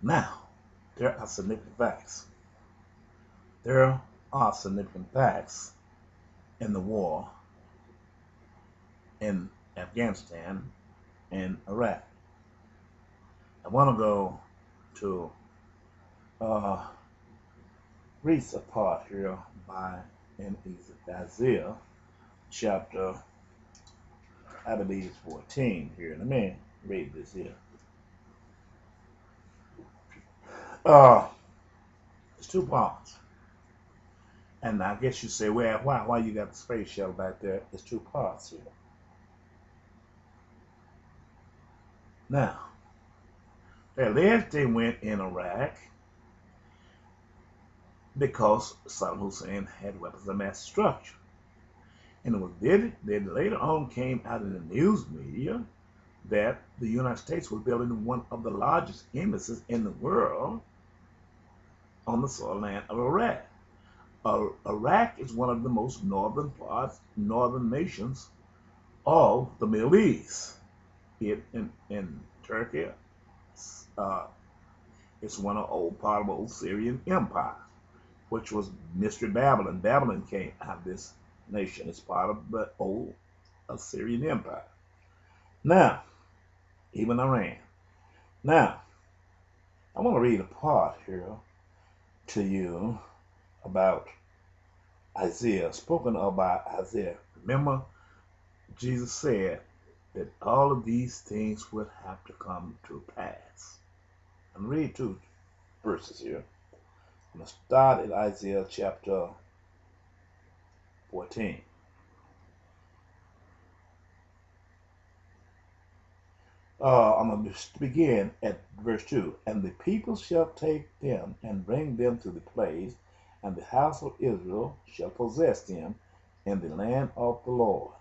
Now, there are significant facts. There are significant facts in the war in Afghanistan and Iraq. I want to go to uh, read a part here by in Isaiah chapter, I believe it's 14 here. Let me read this here. Uh, it's two parts. And I guess you say, well, why you got the space shuttle back there? It's two parts here. Now, they alleged they went in Iraq because Saddam Hussein had weapons of mass destruction. And it was then later on came out in the news media that the United States was building one of the largest embassies in the world on the soil land of Iraq. Iraq is one of the most northern nations of the Middle East. In Turkey, uh, it's one of part of the old Syrian Empire, which was Mystery Babylon. Babylon came out of this nation. It's part of the old Assyrian Empire. Now, even Iran. Now, I want to read a part here to you about Isaiah, spoken of by Isaiah. Remember, Jesus said that all of these things would have to come to pass. I'm read two verses here. I'm going to start at Isaiah chapter 14. I'm going to begin at verse 2. And the people shall take them and bring them to the place, and the house of Israel shall possess them in the land of the Lord,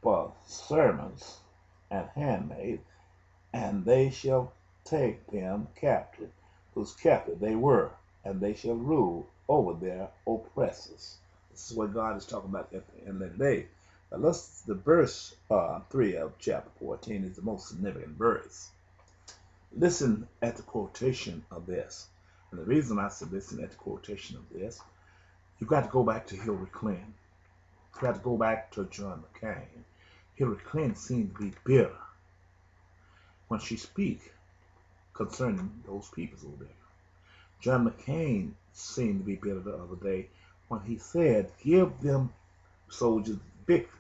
for servants and handmaids, and they shall take them captive, whose captive they were, and they shall rule over their oppressors. This is what God is talking about at the end of the day. Now the verse 3 of chapter 14 is the most significant verse. Listen at the quotation of this. And the reason I said listen at the quotation of this, you've got to go back to Hillary Clinton. You've got to go back to John McCain. Hillary Clinton seemed to be bitter when she speak concerning those peoples over there. John McCain seemed to be bitter the other day when he said, give them soldiers victory.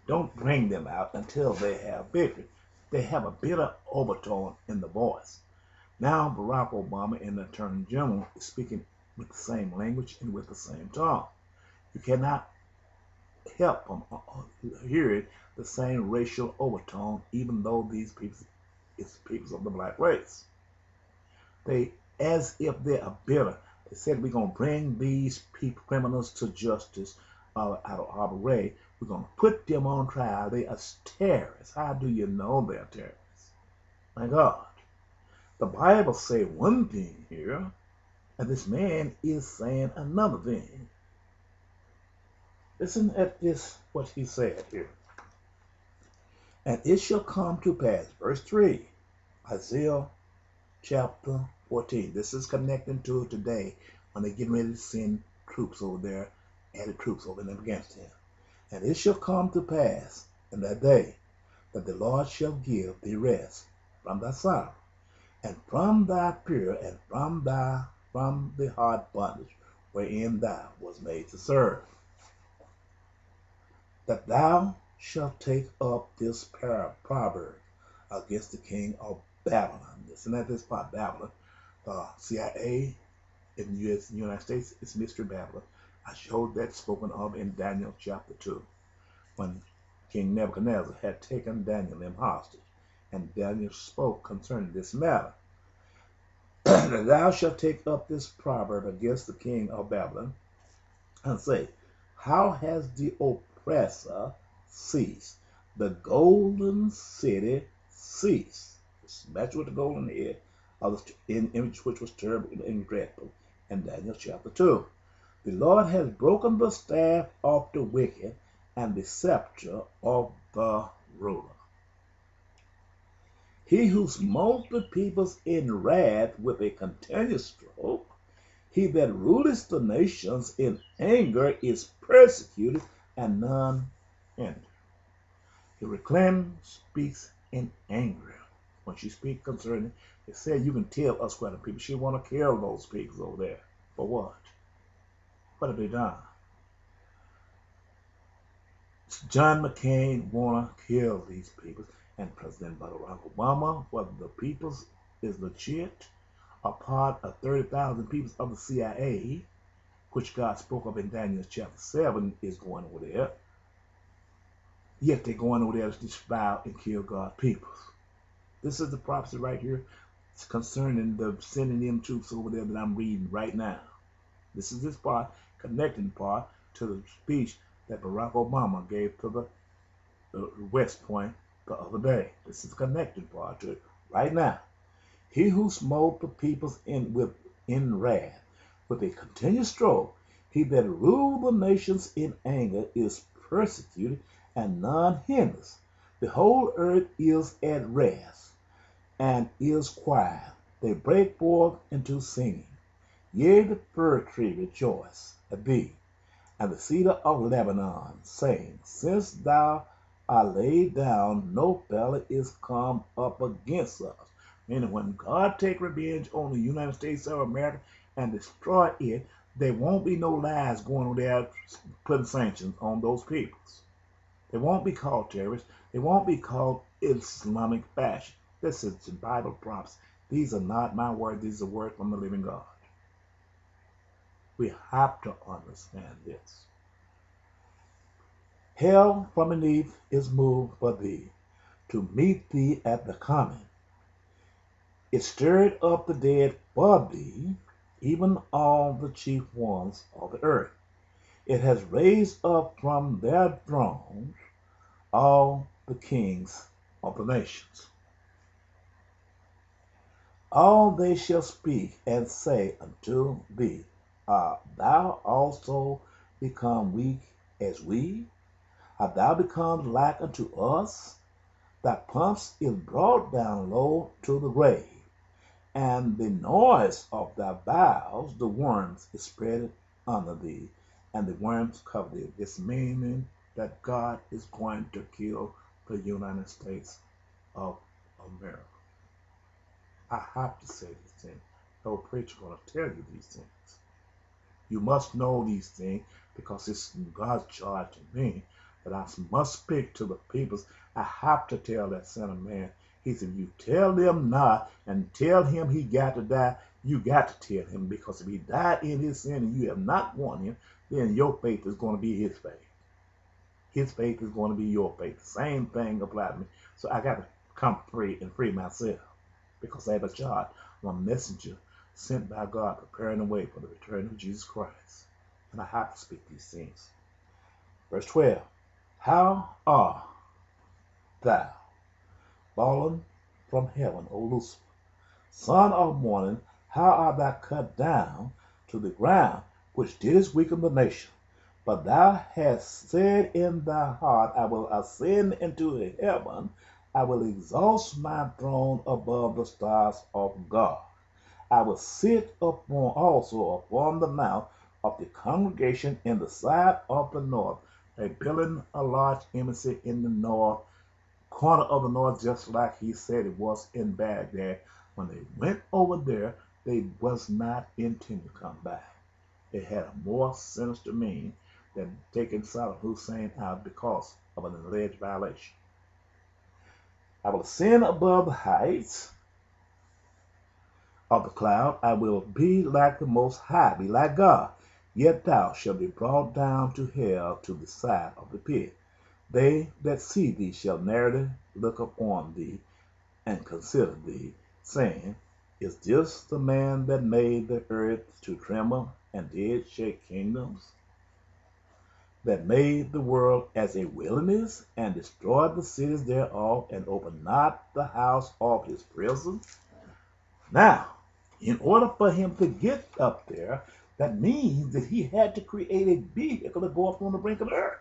Don't bring them out until they have victory. They have a bitter overtone in the voice. Now Barack Obama and the Attorney General is speaking with the same language and with the same tone. You cannot help them hear it, the same racial overtone, even though these people is people of the black race. They, as if they are bitter, they said we're going to bring these people, criminals to justice out of Harbor Ray. We're going to put them on trial. They are terrorists. How do you know they're terrorists? My God. The Bible say one thing here, and this man is saying another thing. Listen at this, what he said here. And it shall come to pass, verse 3, Isaiah chapter 14. This is connecting to today when they're getting ready to send troops over there, added troops over in Afghanistan. And it shall come to pass in that day that the Lord shall give thee rest from thy sorrow, and from thy fear, and from the hard bondage wherein thou was made to serve. That thou shalt take up this proverb against the king of Babylon. Listen at this part, Babylon. CIA in the United States is Mystery Babylon. I showed that spoken of in Daniel chapter 2, when King Nebuchadnezzar had taken Daniel in hostage, and Daniel spoke concerning this matter. That thou shalt take up this proverb against the king of Babylon, and say, how has the oppressor ceased? The golden city ceased. Match with the golden head of the image which was terrible and dreadful in Daniel chapter 2. The Lord has broken the staff of the wicked and the scepter of the ruler. He who smote the peoples in wrath with a continuous stroke, he that ruleth the nations in anger is persecuted, and none hindered. The reclaim speaks in anger. When she speaks concerning, it said you can tell us what the people. She want to kill those people over there. For what? What have they done? John McCain want to kill these people, and President Barack Obama, whether the people is legit, a part of 30,000 people of the CIA, which God spoke of in Daniel chapter 7, is going over there. Yet they're going over there to spy and kill God's people. This is the prophecy right here. It's concerning the sending them troops over there that I'm reading right now. This is this part, connecting part to the speech that Barack Obama gave to the West Point the other day. This is the connecting part to it right now. He who smote the peoples in wrath with a continuous stroke, he that ruled the nations in anger is persecuted, and none hinders. The whole earth is at rest, and is quiet. They break forth into singing. Yea, the fir tree rejoice at thee, and the cedar of Lebanon, saying, since thou art laid down, no fellow is come up against us. Meaning, when God take revenge on the United States of America and destroy it, there won't be no lies going on there putting sanctions on those peoples. They won't be called terrorists. They won't be called Islamic fashion. This is the Bible props. These are not my words. These are words from the living God. We have to understand this. Hell from beneath is moved for thee, to meet thee at the common. It stirred up the dead for thee, even all the chief ones of the earth. It has raised up from their thrones all the kings of the nations. All they shall speak and say unto thee, art thou also become weak as we? Art thou become like unto us? Thy pumps is brought down low to the grave, and the noise of thy bowels, the worms is spread under thee, and the worms cover thee. This meaning that God is going to kill the United States of America. I have to say these things. No preacher going to tell you these things. You must know these things because it's God's charge to me that I must speak to the peoples. I have to tell that son of man. He said, you tell them not and tell him he got to die, you got to tell him, because if he died in his sin and you have not won him, then your faith is going to be his faith. His faith is going to be your faith. The same thing applies to me. So I got to come free and free myself because I have a charge. I'm a messenger sent by God preparing the way for the return of Jesus Christ. And I have to speak these things. Verse 12. How art thou fallen from heaven, O Lucifer, son of morning? How art thou cut down to the ground, which didst weaken the nation? But thou hast said in thy heart, I will ascend into the heaven. I will exalt my throne above the stars of God. I will sit upon also upon the mount of the congregation in the side of the north. They building a large embassy in the north, corner of the north, just like he said it was in Baghdad. When they went over there, they was not intended to come back. They had a more sinister meaning than taking Saddam Hussein out because of an alleged violation. I will ascend above the heights of the cloud. I will be like the Most High, be like God. Yet thou shalt be brought down to hell, to the side of the pit. They that see thee shall narrowly look upon thee and consider thee, saying, is this the man that made the earth to tremble and did shake kingdoms? That made the world as a wilderness and destroyed the cities thereof and opened not the house of his prison? Now, in order for him to get up there, that means that he had to create a vehicle to go up on the brink of the earth.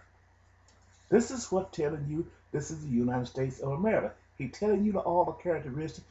This is what telling you this is the United States of America. He's telling you all the characteristics.